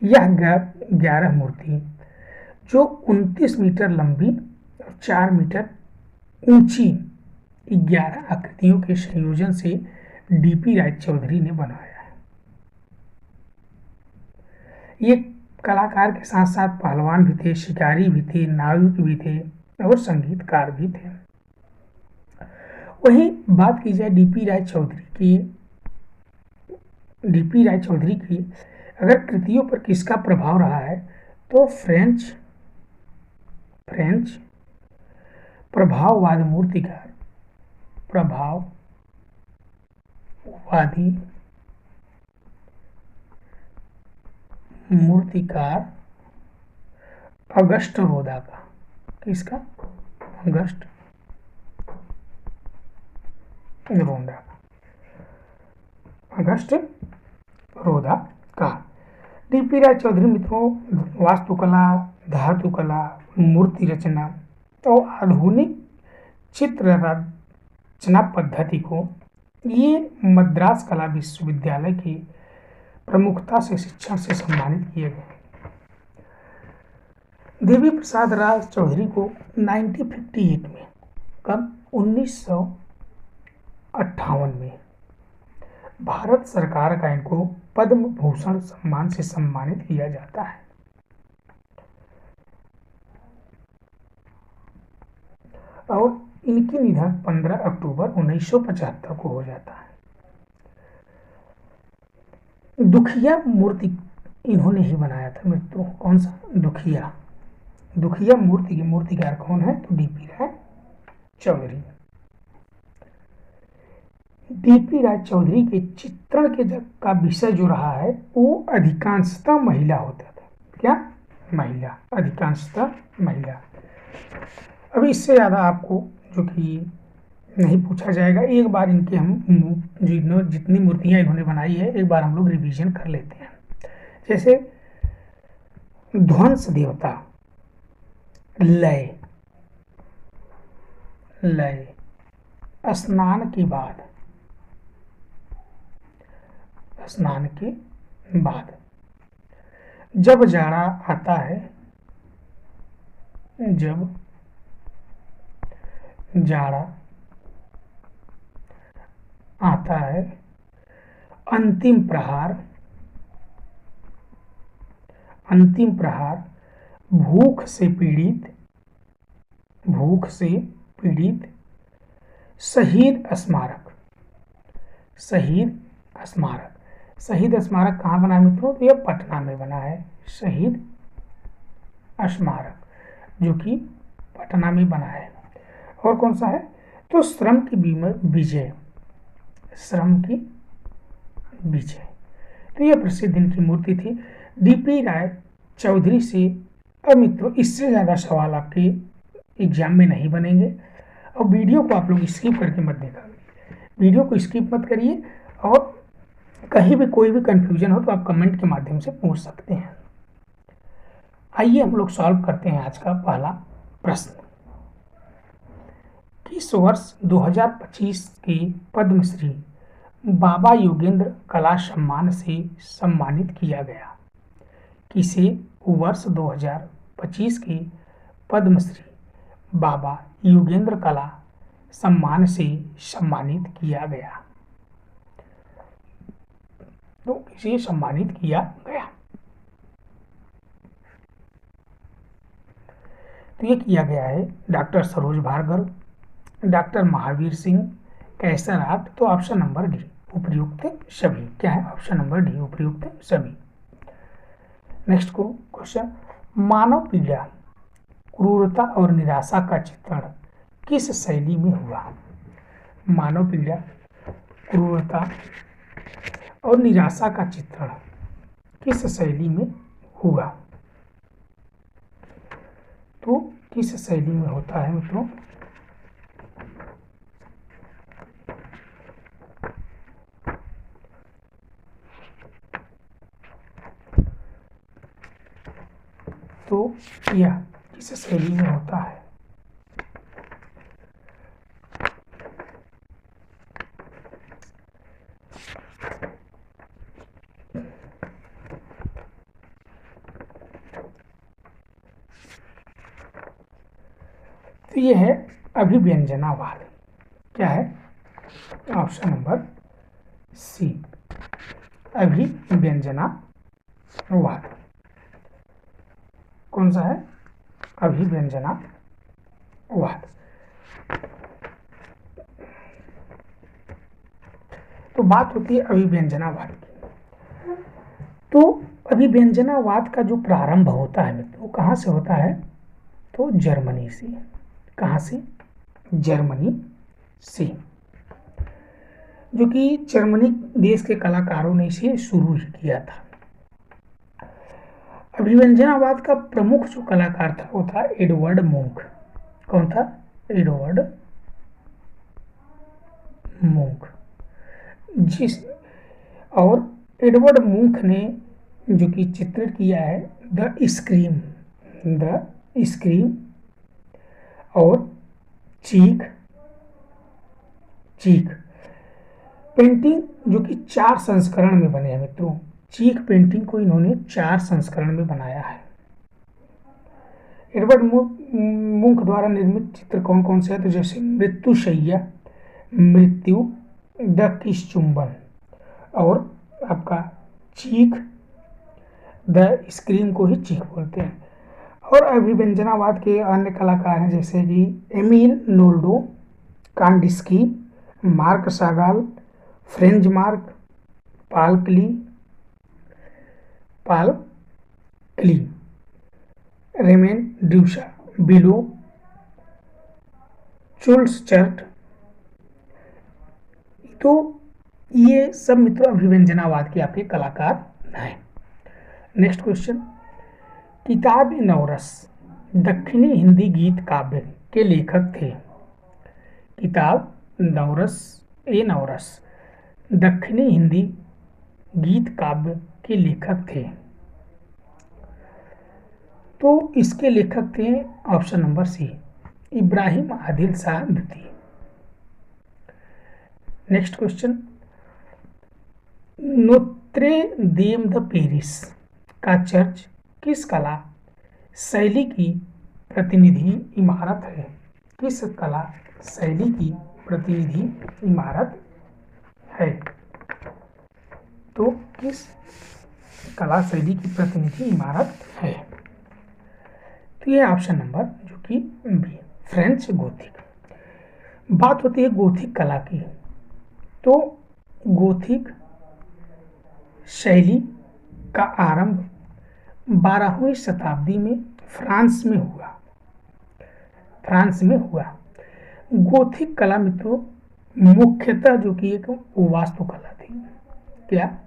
यह 11 मूर्ति जो 29 मीटर लंबी और 4 मीटर ऊंची 11 आकृतियों के संयोजन से डीपी रायचौधरी ने बनाया है। ये कलाकार के साथ साथ पहलवान भी थे, शिकारी भी थे, नाविक भी थे और संगीतकार भी थे। वहीं बात की जाए डीपी रायचौधरी की अगर कृतियों पर किसका प्रभाव रहा है तो फ्रेंच प्रभाववादी मूर्तिकार अगस्ट रोदा का। किसका? अगस्ट रोदा का। डीपी रायचौधरी मित्रों वास्तुकला, धातुकला, मूर्ति रचना और आधुनिक चित्र रचना पद्धति को ये मद्रास कला विश्वविद्यालय की प्रमुखता से शिक्षण से सम्मानित किए गए। देवी प्रसाद राय चौधरी को 1958 में 1958 में भारत सरकार का इनको पद्म भूषण सम्मान से सम्मानित किया जाता है। और इनकी निधन 15 अक्टूबर 1975 को हो जाता है। दुखिया मूर्ति इन्होंने ही बनाया था मित्रों। कौन सा? दुखिया मूर्ति की मूर्तिकार कौन है? तो डीपी राय चौधरी। डीपी राय चौधरी के चित्रण का विषय जो रहा है वो अधिकांशतः महिला होता था। क्या? महिला, अधिकांशतः महिला। अभी इससे ज़्यादा आपको जो कि नहीं पूछा जाएगा। एक बार इनके हम जितनी मूर्तियां इन्होंने बनाई है एक बार हम लोग रिवीजन कर लेते हैं। जैसे ध्वंस देवता, लय, स्नान के बाद, जब जाड़ा आता है, अंतिम प्रहार, भूख से पीड़ित, शहीद स्मारक कहाँ बना है मित्रों? तो यह पटना में बना है। शहीद स्मारक जो कि पटना में बना है। और कौन सा है? तो श्रम की विजय। तो यह प्रसिद्ध इनकी मूर्ति थी। डीपी राय चौधरी से अब मित्रों इससे ज़्यादा सवाल आपके एग्जाम में नहीं बनेंगे। और वीडियो को आप लोग स्किप करके मत देखा। वीडियो को स्किप मत करिए और कहीं भी कोई भी कंफ्यूजन हो तो आप कमेंट के माध्यम से पूछ सकते हैं। आइए हम लोग सॉल्व करते हैं आज का पहला प्रश्न। किस वर्ष 2025 के पद्मश्री बाबा योगेंद्र कला सम्मान से सम्मानित किया गया? किसे वर्ष 2025 के पद्मश्री बाबा योगेंद्र कला सम्मान से सम्मानित किया गया? तो किसे सम्मानित किया गया? तो ये किया गया है डॉक्टर सरोज भार्गव, डॉक्टर महावीर सिंह, कैसर आर्ट। तो ऑप्शन नंबर डी, उपयुक्त सभी। क्या है? ऑप्शन नंबर डी, उपयुक्त सभी। नेक्स्ट को क्वेश्चन, मानव पीड़ा, क्रूरता और निराशा का चित्रण किस शैली में हुआ? मानव पीड़ा, क्रूरता और निराशा का चित्रण किस शैली में हुआ? तो किस शैली में होता है मित्रों? तो यह किस शैली में होता है? तो ये है अभिव्यंजनावाद। क्या है? ऑप्शन नंबर सी, अभिव्यंजनावाद। कौन सा है? अभिव्यंजनावाद। तो बात होती है अभिव्यंजनावाद की। तो अभिव्यंजनावाद का जो प्रारंभ होता है मित्रों, कहाँ से होता है? तो जर्मनी से। कहाँ से? जर्मनी से, जो कि जर्मनी देश के कलाकारों ने इसे शुरू ही किया था। अभिव्यंजनावाद का प्रमुख जो कलाकार था वो था एडवर्ड मुंक। कौन था? एडवर्ड मुंक। और एडवर्ड मुंक ने जो कि चित्रित किया है द स्क्रीम और चीख पेंटिंग, जो कि 4 संस्करण में बने हैं मित्रों। चीख पेंटिंग को इन्होंने 4 संस्करण में बनाया है। एडवर्ड मुंक द्वारा निर्मित चित्र कौन कौन से हैं? तो जैसे मृत्युशैया, मृत्यु, द किस चुंबन और आपका चीख, द स्क्रीम को ही चीख बोलते हैं। और अभिव्यंजनावाद के अन्य कलाकार हैं जैसे कि एमिल नोल्डो, कांडिस्की, मार्क सागाल, फ्रेंच मार्क, पाल क्ली, रेमेन ड्यूसा, बिलो, चुल्स चर्ट। तो ये सब मित्रों अभिव्यंजनावाद के आपके कलाकार हैं। नेक्स्ट क्वेश्चन, किताब नवरस दक्षिणी हिंदी गीत काव्य के लेखक थे। किताब नवरस दक्षिणी हिंदी गीत काव्य के लेखक थे। तो इसके लेखक थे option number C, Ibrahim Adil Shah द्वितीय। Next question, Notre Dame de Paris का चर्च किस कला शैली की प्रतिनिधि इमारत है? किस कला शैली की प्रतिनिधि इमारत है? तो किस कला शैली की प्रतिनिधि इमारत है? तो ये ऑप्शन नंबर जो कि बी, फ्रेंच गोथिक। बात होती है गोथिक कला की। तो गोथिक शैली का आरंभ 12वीं शताब्दी में फ्रांस में हुआ। गोथिक कला मित्रों मुख्यतः जो कि एक वास्तुकला थी। क्या?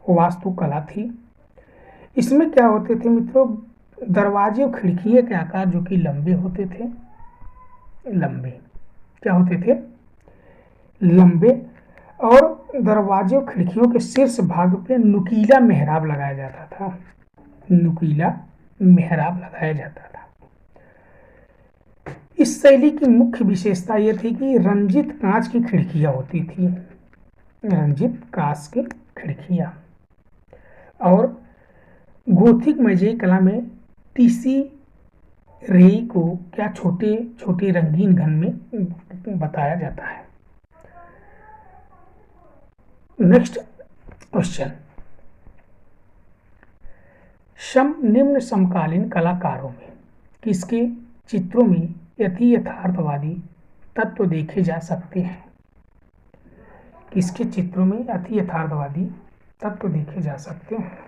वास्तुकला थी। इसमें क्या होते थे मित्रों, दरवाजे और खिड़कियों के आकार जो कि लंबे होते थे, क्या होते थे? लंबे। और दरवाजे और खिड़कियों के शीर्ष भाग पे नुकीला मेहराब लगाया जाता था। इस शैली की मुख्य विशेषता यह थी कि रंजित कांच की खिड़कियां होती थी। और गोथिक मजई कला में टीसी रेई को क्या छोटे छोटे रंगीन घन में बताया जाता है। नेक्स्ट क्वेश्चन, निम्न समकालीन कलाकारों में किसके चित्रों में अति यथार्थवादी तत्व देखे जा सकते हैं? किसके चित्रों में अति यथार्थवादी तत्व देखे जा सकते हैं?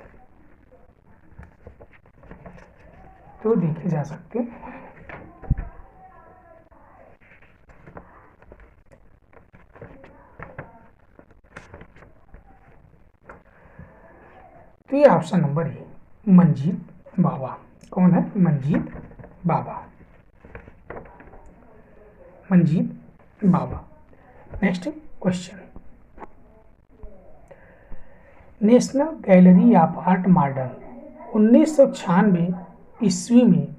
तो देखे जा सकते हैं तो ये option number A, Manjit Baba. कौन है? Manjit Baba. Next question, National Gallery of Art Modern 1996 ईस्वी में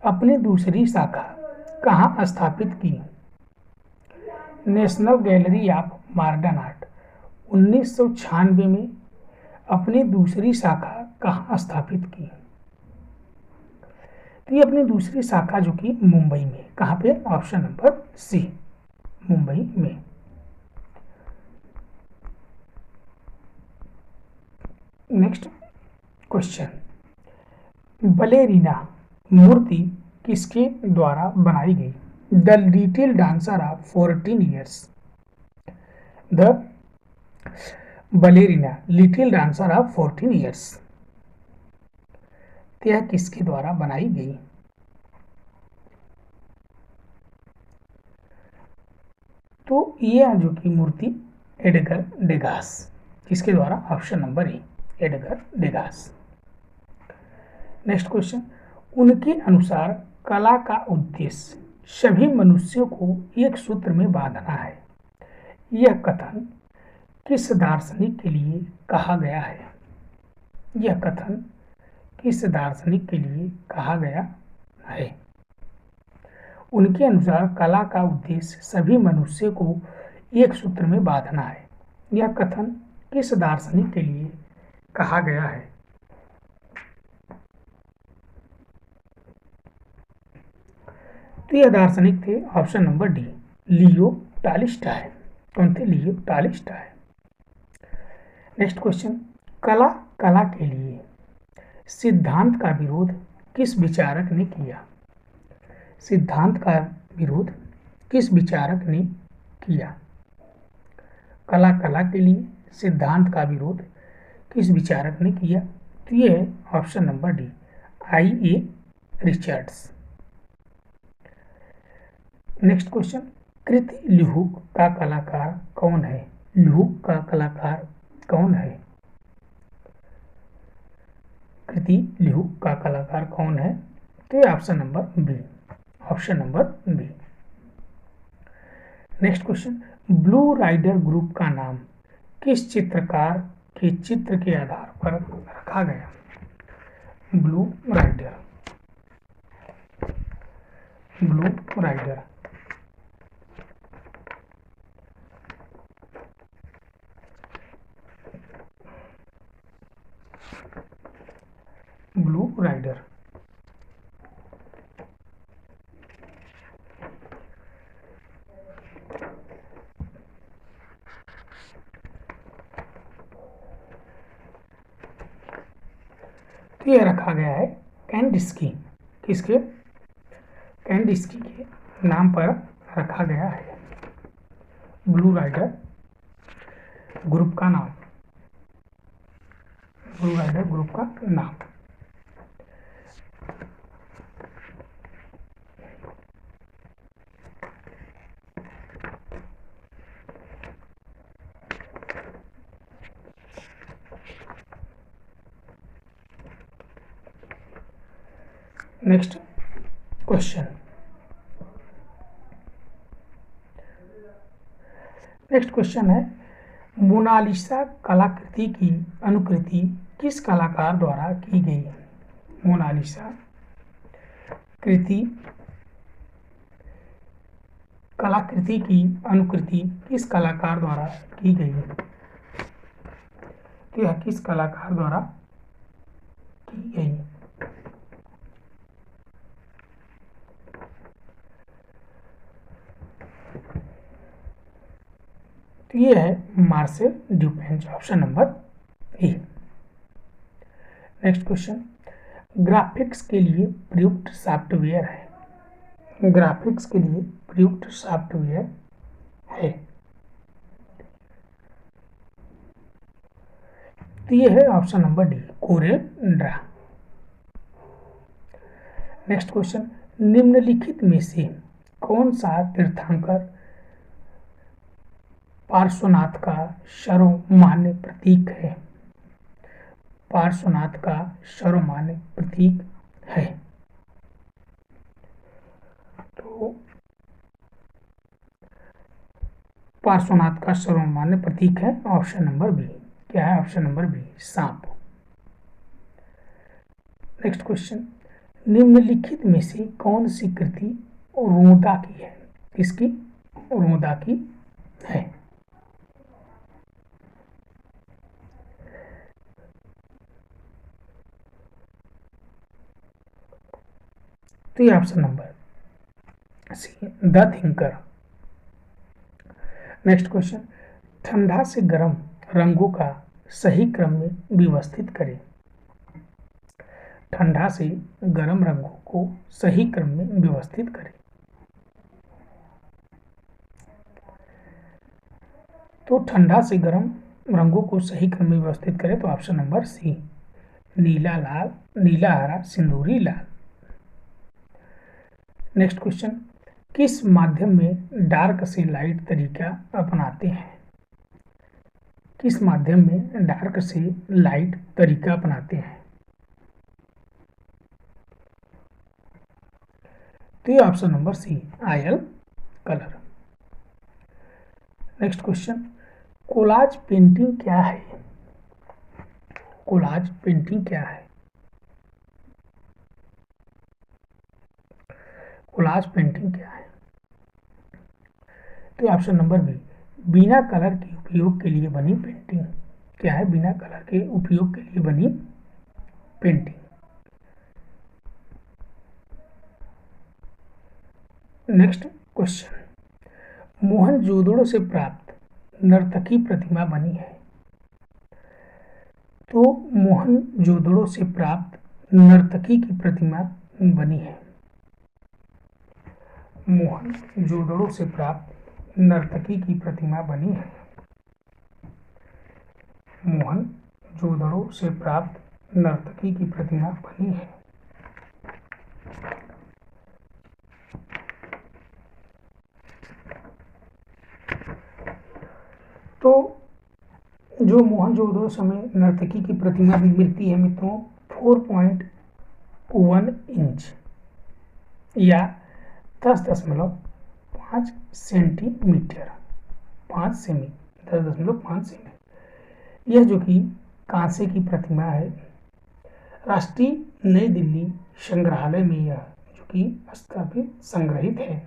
अपनी दूसरी शाखा कहाँ स्थापित की? National Gallery of Modern Art 1996 में अपनी दूसरी शाखा कहाँ स्थापित की? तो ये अपनी दूसरी शाखा जो कि मुंबई में, कहाँ पे? ऑप्शन नंबर सी, मुंबई में। नेक्स्ट क्वेश्चन, बलेरीना मूर्ति किसके द्वारा बनाई गई? The little dancer of 14 years, the ballerina little dancer of 14 years, यह किसके द्वारा बनाई गई? तो यह जो कि मूर्ति एडगर डेगास, किसके द्वारा? ऑप्शन नंबर ए, एडगर डेगास। नेक्स्ट क्वेश्चन, उनके अनुसार कला का उद्देश्य सभी मनुष्यों को एक सूत्र में बांधना है। यह कथन किस दार्शनिक के लिए कहा गया है? यह कथन किस दार्शनिक के लिए कहा गया है? उनके अनुसार कला का उद्देश्य सभी मनुष्य को एक सूत्र में बांधना है। यह कथन किस दार्शनिक के लिए कहा गया है? तो यह दार्शनिक थे option number D, Leo Tolstoy. कौन थे? Leo Tolstoy. नेक्स्ट क्वेश्चन, कला के लिए सिद्धांत का विरोध किस विचारक ने किया? सिद्धांत का विरोध किस विचारक ने किया? कला के लिए सिद्धांत का विरोध किस विचारक ने किया? तो ये है option number D, I.A. Richards. Next question, कृति लिहुक का कलाकार कौन है? लिहुक का कलाकार कौन है? कृति लिहुक का कलाकार कौन है? तो ये option number B, option number B. Next question, Blue Rider group का नाम किस चित्रकार के चित्र के आधार पर रखा गया? Blue Rider, Blue Rider. Blue Rider. तो यह रखा गया है कैंडिस्की, किसके? कैंडिस्की के नाम पर रखा गया है ब्लू राइडर ग्रुप का नाम, ब्लू राइडर ग्रुप का नाम। नेक्स्ट क्वेश्चन, नेक्स्ट क्वेश्चन है, मोनालिसा कलाकृति की अनुकृति किस कलाकार द्वारा की गई? मोनालिसा कृति कलाकृति की अनुकृति किस कलाकार द्वारा की गई? तो यह किस कलाकार द्वारा की गई? तो ये है Marcel Duchamp, option number A. Next question, graphics के लिए प्रयुक्त सॉफ्टवेयर है। ग्राफिक्स के लिए प्रयुक्त सॉफ्टवेयर है। तो ये है option number D, Corel draw. Next question, निम्नलिखित में से कौन सा तीर्थंकर पार्श्वनाथ का सर्वमान्य प्रतीक है? पार्श्वनाथ का सर्वमान्य प्रतीक है। तो पार्श्वनाथ का सर्वमान्य प्रतीक है ऑप्शन नंबर बी। क्या है? ऑप्शन नंबर बी, सांप। नेक्स्ट क्वेश्चन, निम्नलिखित में से कौन सी कृति रोदा की है? किसकी? रोदा की है। तो ये option number C, the Thinker. Next question, ठंडा से गर्म रंगों का सही क्रम में व्यवस्थित करें। ठंडा से गर्म रंगों को सही क्रम में व्यवस्थित करें। तो ठंडा से गर्म रंगों को सही क्रम में व्यवस्थित करें तो ऑप्शन नंबर सी, नीला लाल, नीला हरा, सिंदूरी लाल। नेक्स्ट क्वेश्चन, किस माध्यम में डार्क से लाइट तरीका अपनाते हैं। किस माध्यम में डार्क से लाइट तरीका अपनाते हैं। तो ये option number C, oil colour. Next question, collage painting क्या है। कोलाज पेंटिंग क्या है। कोलाज पेंटिंग क्या है। तो ऑप्शन नंबर बी, बिना कलर के उपयोग के लिए बनी पेंटिंग। क्या है, बिना कलर के उपयोग के लिए बनी पेंटिंग। नेक्स्ट क्वेश्चन, मोहनजोदड़ो से प्राप्त नर्तकी प्रतिमा बनी है। तो मोहनजोदड़ो से प्राप्त नर्तकी की प्रतिमा बनी है। मोहनजोदड़ो से प्राप्त नर्तकी की प्रतिमा बनी है। मोहनजोदड़ो से प्राप्त नर्तकी की प्रतिमा बनी है। तो जो मोहनजोदड़ो समय नर्तकी की प्रतिमा भी मिलती है मित्रों 4.1 इंच या 10.5 सेंटीमीटर, 5 सेमी, 10.5 सेमी। यह जो कि कांसे की प्रतिमा है, राष्ट्रीय नई दिल्ली संग्रहालय में यह जो कि स्थापित संग्रहित है,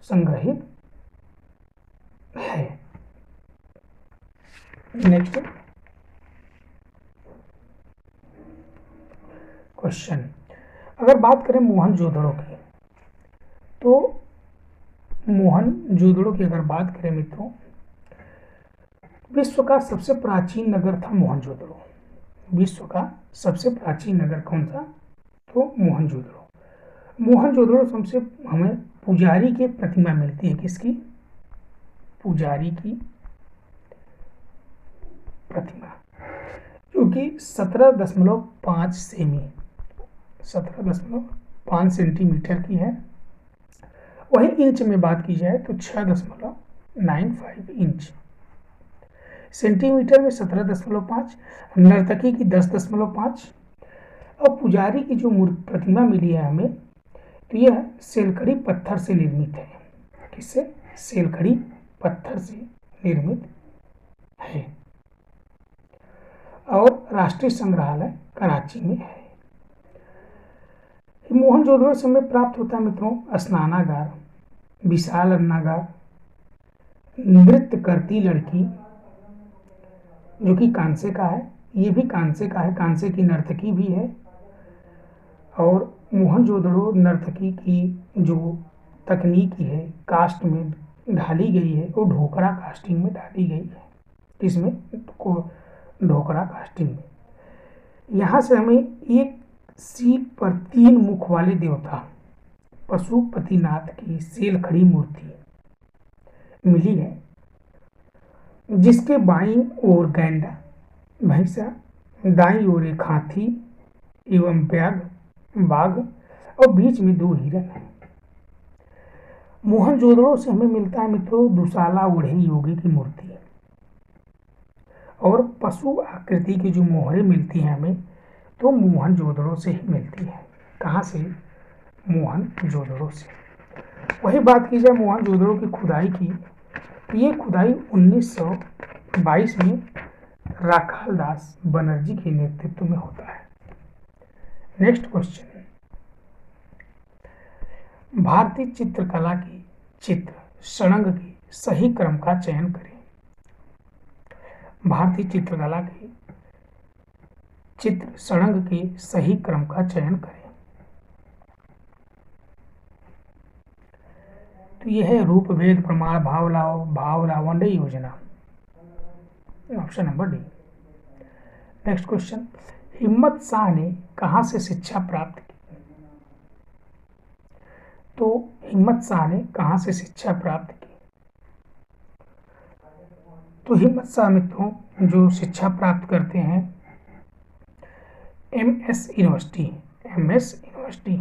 संग्रहित है। नेक्स्ट क्वेश्चन, अगर बात करें मोहनजोदड़ो की, तो मोहनजोदड़ो की अगर बात करें मित्रों, विश्व का सबसे प्राचीन नगर था मोहनजोदड़ो। विश्व का सबसे प्राचीन नगर कौन था, तो मोहनजोदड़ो। मोहनजोदड़ो सबसे हमें पुजारी की प्रतिमा मिलती है। किसकी, पुजारी की प्रतिमा, जो कि 17.5 सेमी, 17.5 सेंटीमीटर की है। वहीं इंच में बात की जाए तो 6.95 इंच, सेंटीमीटर में 17.5, नर्तकी की 10.5 और पुजारी की जो प्रतिमा मिली है हमें, तो यह सेलखड़ी पत्थर से निर्मित है। किससे, सेलखड़ी पत्थर से निर्मित है और राष्ट्रीय संग्रहालय कराची में है। मोहनजोदड़ो समय प्राप्त होता है मित्रों स्नानागार, विशाल अन्नागार, नृत्य करती लड़की जो कि कांसे का है, ये भी कांसे का है, कांसे की नर्तकी भी है। और मोहनजोदड़ो नर्तकी की जो तकनीकी है कास्ट में ढाली गई है, वो ढोकरा कास्टिंग में डाली गई है। किसमें, को ढोकरा कास्टिंग में। यहाँ से हमें एक सील पर 3 मुख वाले देवता पशुपतिनाथ की सेलखड़ी मूर्ति मिली है, जिसके बाईं ओर गैंडा भैंसा, दाईं ओर एक हाथी एवं बाघ और बीच में 2 हिरन है। मोहनजोदड़ो से हमें मिलता है मित्रों दुशाला ओढ़े योगी की मूर्ति और पशु आकृति की जो मोहरें मिलती हैं हमें, तो मोहनजोदड़ो से ही मिलती है। कहाँ से, मोहनजोदड़ो से। वही बात की जाए मोहनजोदड़ो की खुदाई की, तो ये खुदाई 1922 में राखाल दास बनर्जी के नेतृत्व में होता है। नेक्स्ट क्वेश्चन, भारतीय चित्रकला की चित्र सड़ंग के सही क्रम का चयन करें। भारतीय चित्रकला के चित्र सड़ंग के सही क्रम का चयन करें। तो यह है रूप भेद प्रमाण भाव लावण्य योजना, option number D. Next question, हिम्मत शाह ने कहाँ से शिक्षा प्राप्त की? तो हिम्मत शाह ने कहाँ से शिक्षा प्राप्त की? तो हिम्मत शाह मित्रों जो शिक्षा प्राप्त करते हैं MS university, MS university.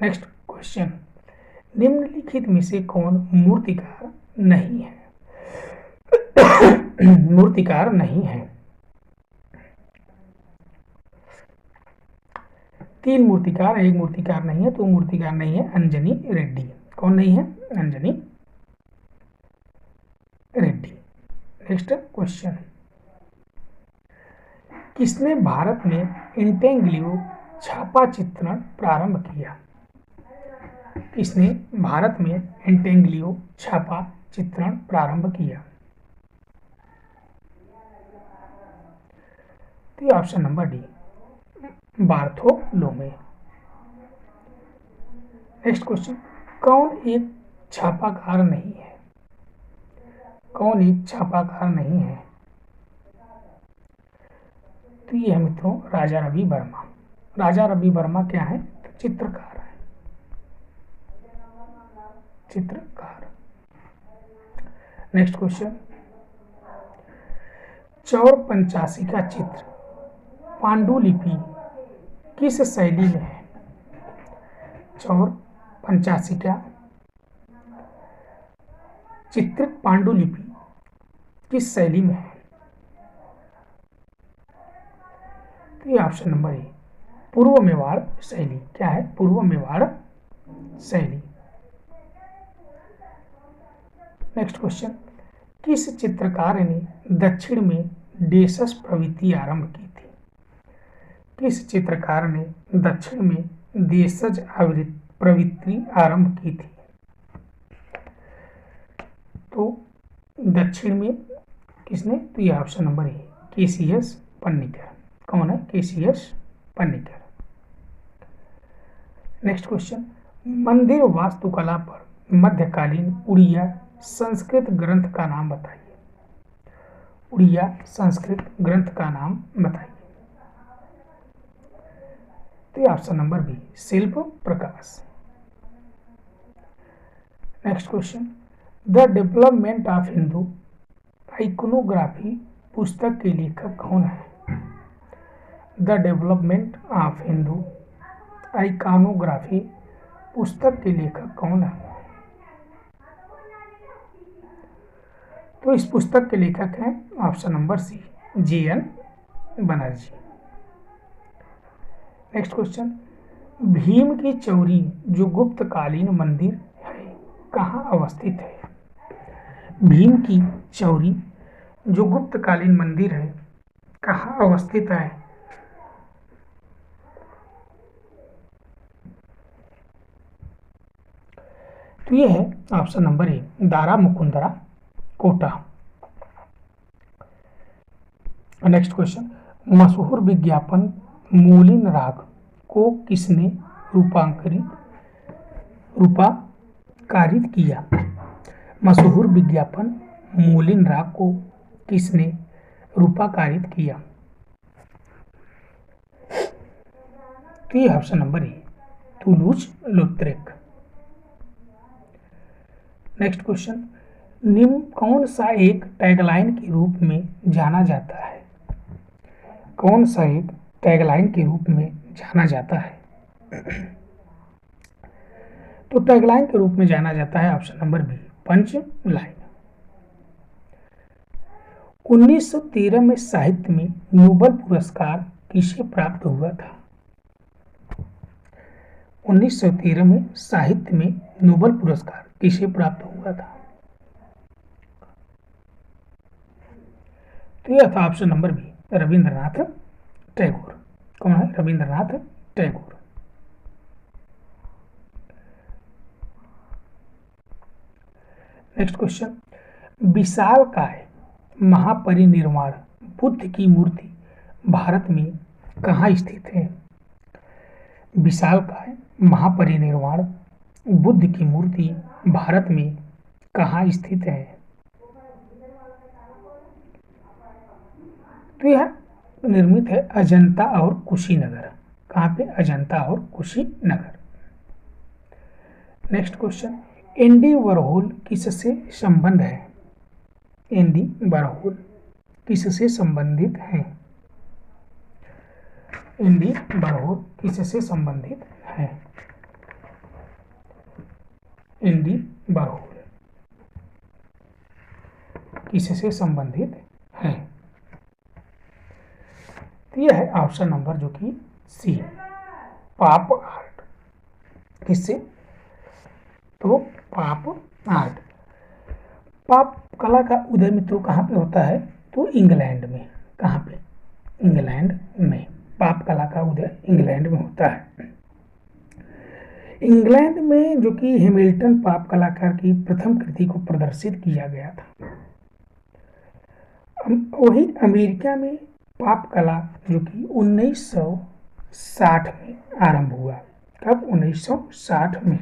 Next question, निम्नलिखित में से कौन मूर्तिकार नहीं है? मूर्तिकार नहीं है। 3 मूर्तिकार, एक मूर्तिकार नहीं है। तो मूर्तिकार नहीं है अंजनी रेड्डी। कौन नहीं है? अंजनी रेड्डी। नेक्स्ट क्वेश्चन, किसने भारत में इंटेंग्लियो छापा चित्रण प्रारंभ किया? किसने भारत में इंटेंग्लियो छापा चित्रण प्रारंभ किया? तो option number D, Bartholomew. Next question, कौन एक छापाकार नहीं है? कौन एक छापाकार नहीं है? तो ये है मित्रों राजा रवि वर्मा। राजा रवि वर्मा क्या है? तो चित्रकार है, चित्रकार। नेक्स्ट क्वेश्चन, चौर पंचाशी का चित्र पांडुलिपि किस शैली में है? चौर पंचाशी का चित्रित पांडुलिपि किस शैली में है? तो ये ऑप्शन नंबर ए, पूर्व मेवाड़ शैली। क्या है? पूर्व मेवाड़ शैली। नेक्स्ट क्वेश्चन, किस चित्रकार ने दक्षिण में डेसस प्रवृत्ति आरंभ की थी? किस चित्रकार ने दक्षिण में देशज प्रवृत्ति आरंभ की थी? तो दक्षिण में किसने? तो ये ऑप्शन नंबर ए, केसीएस पन्नीकर। कौन है? केसीएस पन्नीकर। नेक्स्ट क्वेश्चन, मंदिर वास्तुकला पर मध्यकालीन उड़िया संस्कृत ग्रंथ का नाम बताइए। उड़िया संस्कृत ग्रंथ का नाम बताइए। तो option number B, Shilp Prakash. Next question, the development of Hindu iconography पुस्तक के लेखक कौन है? The development of Hindu iconography पुस्तक के लेखक कौन है? तो इस पुस्तक के लेखक हैं option number C, JN Banerjee. Next question, Bhim की चौरी जो गुप्तकालीन मंदिर है कहाँ अवस्थित है? भीम की चौरी जो गुप्तकालीन मंदिर है कहाँ अवस्थित है? तो ये है option number A, Darrah Mukundra Kota. Next question, मशहूर विज्ञापन मूलिन राग को किसने रूपाकारित किया? मशहूर विज्ञापन मूलिन राग को किसने रूपाकारित किया? तो ये option number A, Toulouse Lautrec. Next question, निम्न कौन सा एक टैगलाइन के रूप में जाना जाता है? कौन सा एक टैगलाइन के रूप में जाना जाता है? तो टैगलाइन के रूप में जाना जाता है option number B, punch line. 1913 में साहित्य में नोबेल पुरस्कार किसे प्राप्त हुआ था? 1913 में साहित्य में नोबेल पुरस्कार किसे प्राप्त हुआ था? तो यह था option number B, Rabindranath Tagore. कौन है? रविंद्रनाथ टैगोर। नेक्स्ट क्वेश्चन, विशालकाय महापरिनिर्वाण बुद्ध की मूर्ति भारत में कहाँ स्थित है? विशालकाय महापरिनिर्वाण बुद्ध की मूर्ति भारत में कहाँ स्थित है? तो यह निर्मित है अजंता और कुशीनगर। कहाँ पे? अजंता और Kushinagar. Next question, Andy Warhol किससे संबंध है? एंडी वॉरहोल किससे संबंधित हैं? एंडी वॉरहोल किससे संबंधित हैं? एंडी वॉरहोल किससे संबंधित हैं? तो यह है ऑप्शन नंबर जो कि सी, पॉप आर्ट। किससे? तो पॉप आर्ट। पॉप कला का उदय मित्रों कहाँ पे होता है? तो इंग्लैंड में। कहाँ पे? इंग्लैंड में। पॉप कला का उदय इंग्लैंड में होता है। इंग्लैंड में जो कि हैमिल्टन पॉप कलाकार की प्रथम कृति को प्रदर्शित किया गया था। वही अमेरिका में पॉप कला जो कि 1960 में आरंभ हुआ। कब? 1960 में।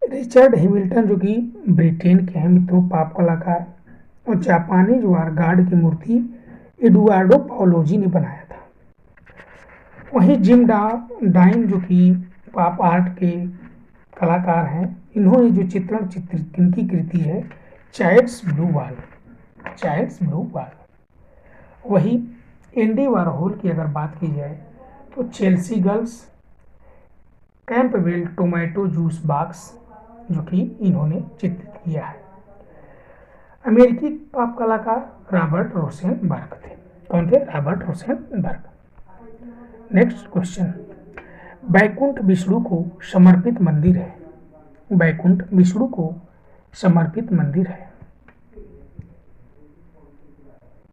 रिचर्ड हैमिल्टन जो कि ब्रिटेन के हैं मित्रों पॉप कलाकार, और जापानी ज्वार गार्ड की मूर्ति एडुआर्डो पाओलोजी ने बनाया था। वहीं जिम डाइन जो कि पॉप आर्ट के कलाकार हैं, इन्होंने जो चित्रित इनकी कृति है Child's Blue Wall. Child's Blue Wall. वही एंडी वॉरहोल की अगर बात की जाए तो Chelsea Girls, Campbell tomato juice box जो कि इन्होंने चित्रित किया है। अमेरिकी पॉप कलाकार रॉबर्ट रोसेनबर्ग थे। कौन थे? Robert Rosenberg. Next question, Vaikuntha Vishnu को समर्पित मंदिर है। बैकुंठ विष्णु को समर्पित मंदिर है।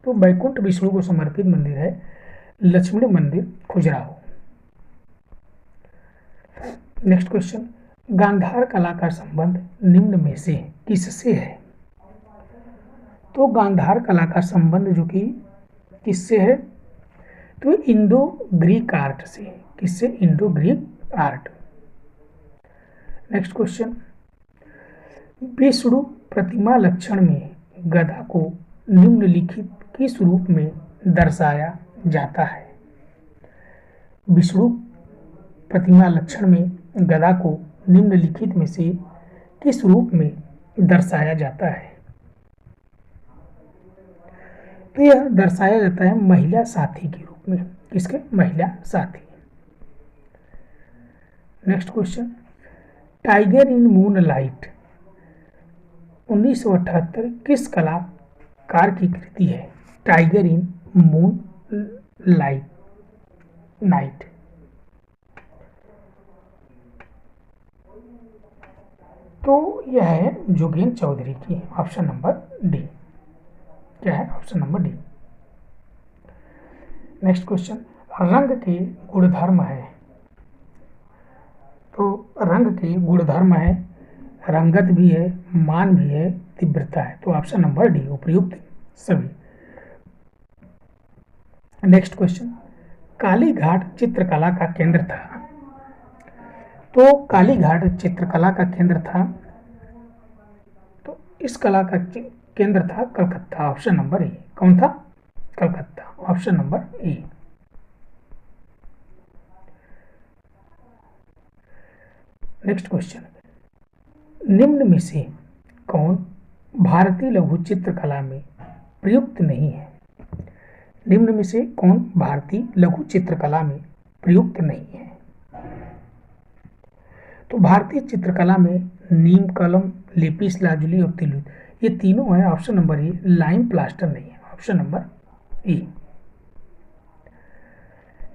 तो बैकुंठ विष्णु को समर्पित मंदिर है लक्ष्मण मंदिर, खजुराहो। नेक्स्ट क्वेश्चन, गांधार कला का संबंध निम्न में से किससे है? तो गांधार कला का संबंध जो कि किससे है? तो इंडो ग्रीक आर्ट से। किससे? Indo Greek art. Next question, Vishnu प्रतिमा लक्षण में गदा को निम्नलिखित किस रूप में दर्शाया जाता है? विष्णु प्रतिमा लक्षण में गदा को निम्नलिखित में से किस रूप में दर्शाया जाता है? तो यह दर्शाया जाता है महिला साथी के रूप में। किसके? महिला साथी। Next question, tiger in moon light 1978 किस कलाकार की कृति है? Tiger in moon night. तो यह है जोगेन चौधरी की। Option number D. क्या है? Option number D. Next question, रंग के गुणधर्म है। तो रंग के गुणधर्म है रंगत भी है, मान भी है, तीव्रता है। तो ऑप्शन नंबर डी, उपयुक्त सभी। नेक्स्ट क्वेश्चन, कालीघाट चित्रकला का केंद्र था। तो कालीघाट चित्रकला का केंद्र था, तो इस कला का केंद्र था कलकत्ता। ऑप्शन नंबर ए। कौन था? Calcutta. Option number A. Next question, निम्न में से कौन भारतीय लघु चित्रकला में प्रयुक्त नहीं है? निम्न में से कौन भारतीय लघु चित्रकला में प्रयुक्त नहीं है? तो भारतीय चित्रकला में नीम कलम, लेपिस लाजुली और तिलुत, ये तीनों है। ऑप्शन नंबर ए। लाइम प्लास्टर नहीं है। Option number A.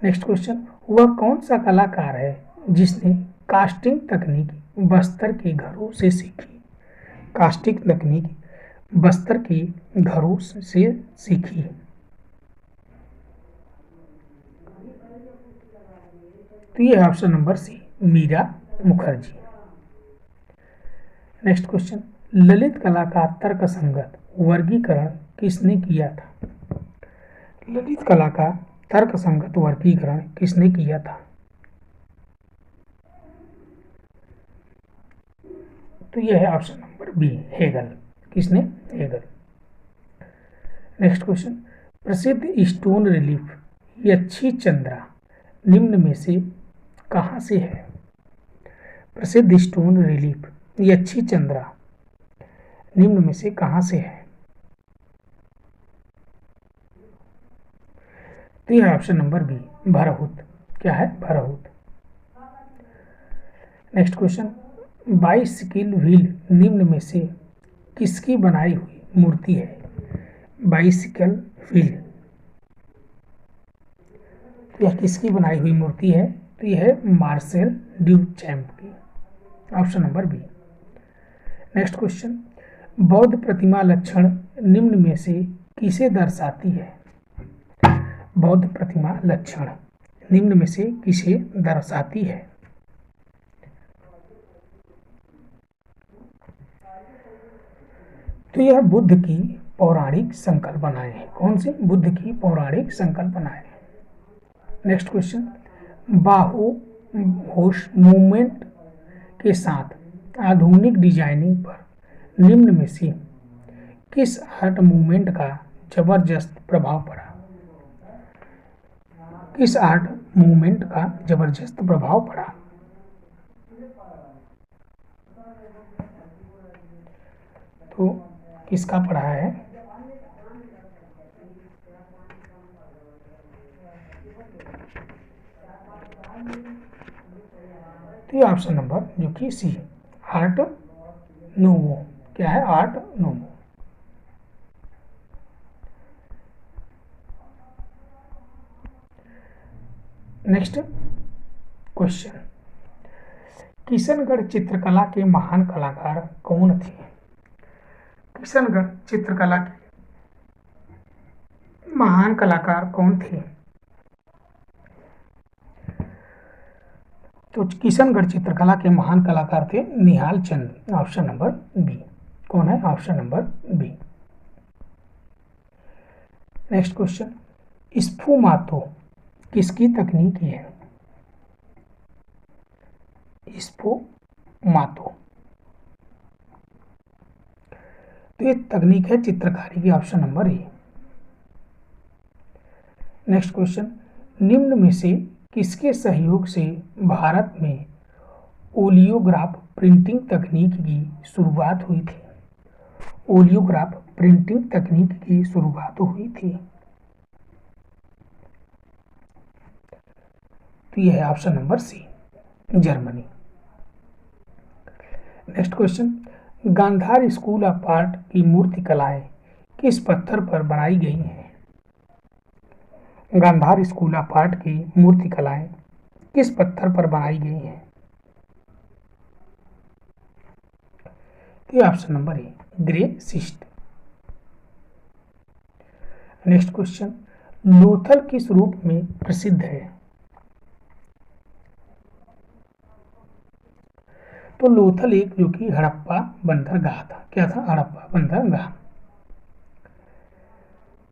Next question, वह कौन सा कलाकार है जिसने कास्टिंग तकनीक बस्तर के घरों से सीखी? कास्टिंग तकनीक बस्तर के घरों से सीखी। तो ये है option number C, Meera Mukherjee. Next question, ललित कला का तर्कसंगत वर्गीकरण किसने किया था? ललित कला का तर्कसंगत वर्गीकरण किसने किया था? तो यह है ऑप्शन नंबर बी, हेगल। किसने? हेगल। नेक्स्ट क्वेश्चन, प्रसिद्ध स्टोन रिलीफ यक्षी चंद्रा निम्न में से कहाँ से है? प्रसिद्ध स्टोन रिलीफ यक्षी चंद्रा निम्न में से कहाँ से है? तो यह ऑप्शन नंबर बी, भरहुत। क्या है? Bharhut. Next question, bicycle wheel निम्न में से किसकी बनाई हुई मूर्ति है? बाइसिकल व्हील यह किसकी बनाई हुई मूर्ति है? तो यह है मार्सेल ड्यूचैम्प की। Option number B. Next question, बौद्ध प्रतिमा लक्षण निम्न में से किसे दर्शाती है? बौद्ध प्रतिमा लक्षण निम्न में से किसे दर्शाती है? तो यह बुद्ध की पौराणिक संकल्पनाएं हैं। कौन सी? बुद्ध की पौराणिक संकल्पनाएं। नेक्स्ट क्वेश्चन, बाहु होश मूवमेंट के साथ आधुनिक डिजाइनिंग पर निम्न में से किस आर्ट मूवमेंट का जबरदस्त प्रभाव पड़ा? किस आर्ट मूवमेंट का जबरदस्त प्रभाव पड़ा? तो किसका पड़ा है? तो ये ऑप्शन नंबर जो कि सी, आर्ट नोवो। क्या है? Art novo. Next question, Kishangarh चित्रकला के महान कलाकार कौन थे? किशनगढ़ चित्रकला के महान कलाकार कौन थे? तो किशनगढ़ चित्रकला के महान कलाकार थे Nihal Chand. Option number B. कौन है? Option number B. Next question, sfumato किसकी तकनीक है? स्फुमातो तो ये तकनीक है चित्रकारी की। Option number A. Next question, निम्न में से किसके सहयोग से भारत में ओलियोग्राफ प्रिंटिंग तकनीक की शुरुआत हुई थी? ओलियोग्राफ प्रिंटिंग तकनीक की शुरुआत हुई थी। तो यह है option number C, Germany. Next question, Gandhara school of art की मूर्ति कलाएं किस पत्थर पर बनाई गई हैं? गांधार स्कूल ऑफ आर्ट की मूर्ति कलाएं किस पत्थर पर बनाई गई हैं? तो ऑप्शन नंबर ए, grey cyst. Next question, Lothal किस रूप में प्रसिद्ध है? तो लोथल एक जो कि हड़प्पा बंदरगाह था। क्या था? हड़प्पा बंदरगाह।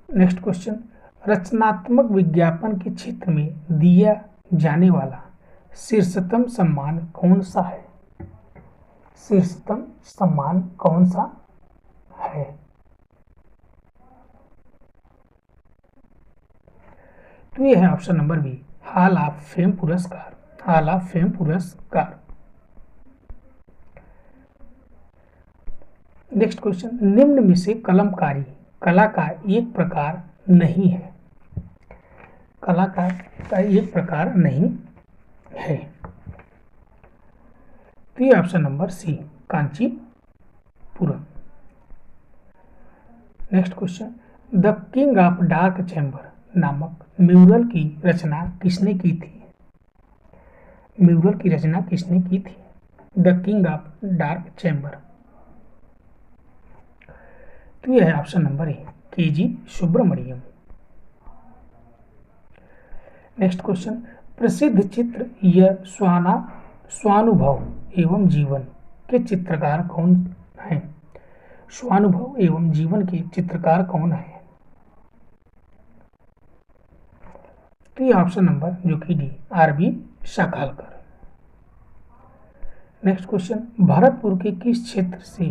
नेक्स्ट क्वेश्चन, रचनात्मक विज्ञापन के क्षेत्र में दिया जाने वाला शीर्षतम सम्मान कौन सा है? शीर्षतम सम्मान कौन सा है? तो यह है option number B, hall of fame पुरस्कार। हॉल ऑफ फेम पुरस्कार। नेक्स्ट क्वेश्चन, निम्न में से कलमकारी कला का एक प्रकार नहीं है? कला का एक प्रकार नहीं है। तो ये option number C, Kanchipuram. Next question, the King of Dark Chamber नामक म्यूरल की रचना किसने की थी? म्यूरल की रचना किसने की थी? The King of Dark Chamber. तो यह है option number A, K G. Subramanyan. Next question, प्रसिद्ध चित्र यह स्वानुभव एवं जीवन के चित्रकार कौन हैं? स्वानुभव एवं जीवन के चित्रकार कौन है? तो ये ऑप्शन नंबर जो कि डी, आर.बी. शाखालकर। नेक्स्ट क्वेश्चन, भरतपुर के किस क्षेत्र से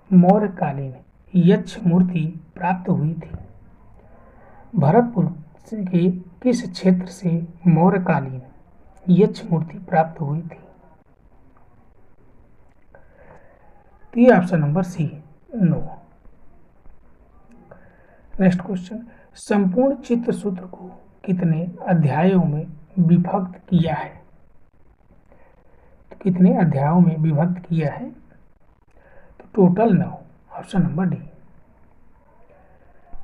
मौर्यकालीन यक्ष मूर्ति प्राप्त हुई थी? भरतपुर के किस क्षेत्र से मौर्यकालीन यक्ष मूर्ति प्राप्त हुई थी? तो ये option number C, no. Next question, संपूर्ण चित्र सूत्र को कितने अध्यायों में विभक्त किया है? तो कितने अध्यायों में विभक्त किया है? तो total 9, option number D.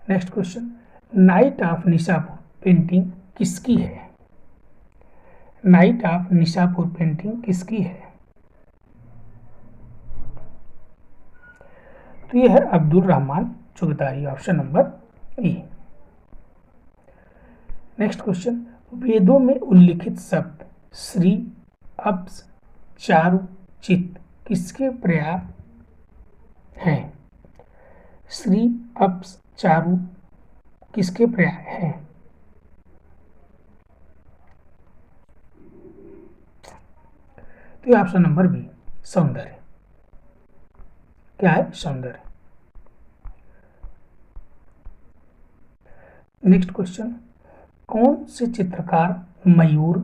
Next question, night of Nishapur painting किसकी है? नाइट ऑफ निशापुर पेंटिंग किसकी है? तो यह है Abdul Rahman Chughtai, option number A. Next question, वेदों में उल्लिखित शब्द श्री, अप्स, चारु, चित किसके पर्याय हैं? श्री, अप्स, चारु किसके पर्याय हैं? तो ऑप्शन नंबर बी, सौंदर्य। क्या है? सौंदर्य। नेक्स्ट क्वेश्चन, कौन से चित्रकार मयूर,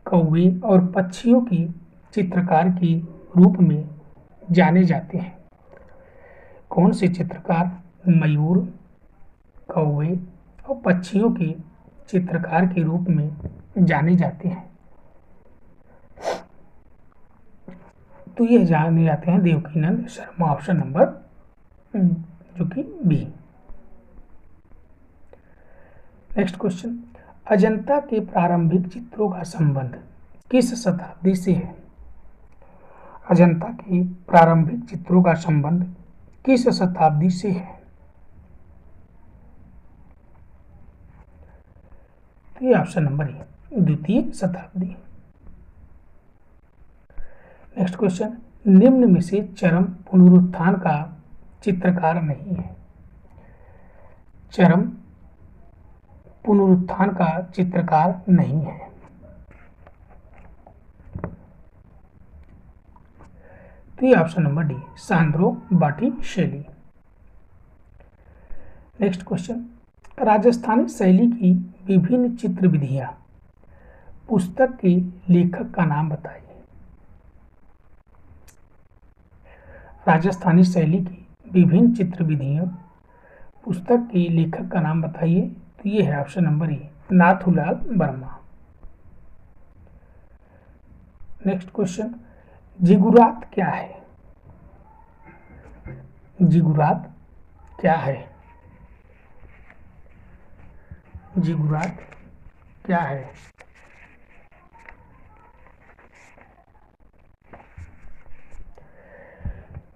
कौवे और पक्षियों की चित्रकार के रूप में जाने जाते हैं? कौन से चित्रकार मयूर, कौवे और पक्षियों के चित्रकार के रूप में जाने जाते हैं? तो यह जाने जाते हैं देवकीनंद शर्मा, ऑप्शन नंबर जो कि बी। नेक्स्ट क्वेश्चन, अजंता के प्रारंभिक चित्रों का संबंध किस शताब्दी से है? अजंता के प्रारंभिक चित्रों का संबंध किस शताब्दी से है? तो ये ऑप्शन नंबर ए, द्वितीय शताब्दी। नेक्स्ट क्वेश्चन, निम्न में से चरम पुनरुत्थान का चित्रकार नहीं है? चरम पुनरुत्थान का चित्रकार नहीं है। तो ये option number D, Sandro Botticelli. Next question, Rajasthani शैली की विभिन्न चित्र विधियां पुस्तक के लेखक का नाम बताइए। राजस्थानी शैली की विभिन्न चित्र विधियां पुस्तक के लेखक का नाम बताइए। तो ये है option number A, Nathulal Verma. Next question, ziggurat क्या है? जिगुरात क्या है? जिगुरात क्या है?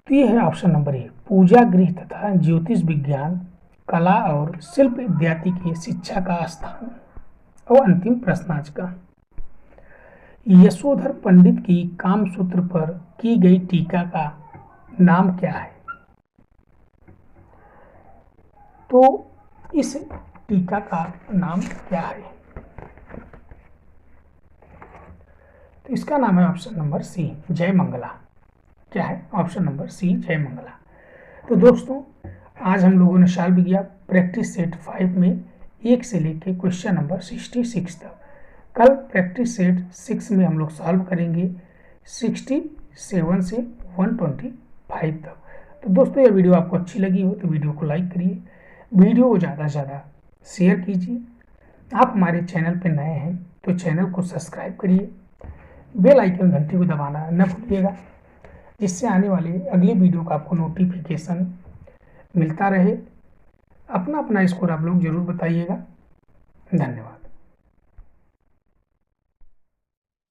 तो ये है ऑप्शन नंबर ए, पूजा गृह तथा ज्योतिष विज्ञान, कला और शिल्प इत्यादि की शिक्षा का स्थान। और अंतिम प्रश्न आज का, यशोधर पंडित की कामसूत्र पर की गई टीका का नाम क्या है? तो इस टीका का नाम क्या है? तो इसका नाम है ऑप्शन नंबर सी, जय मंगला। क्या है? ऑप्शन नंबर सी, जय मंगला। तो दोस्तों, आज हम लोगों ने सॉल्व किया प्रैक्टिस सेट 5 में 1 से लेके क्वेश्चन नंबर 66 तक। कल प्रैक्टिस सेट 6 में हम लोग सॉल्व करेंगे 67 से 125 तक। तो दोस्तों, ये वीडियो आपको अच्छी लगी हो तो वीडियो को लाइक करिए, वीडियो को ज़्यादा से ज़्यादा शेयर कीजिए। आप हमारे चैनल पर नए हैं तो चैनल को सब्सक्राइब करिए, बेल आइकन घंटी को दबाना न भूलिएगा, जिससे आने वाले अगले वीडियो का आपको नोटिफिकेशन मिलता रहे। अपना स्कोर आप लोग जरूर बताइएगा। धन्यवाद।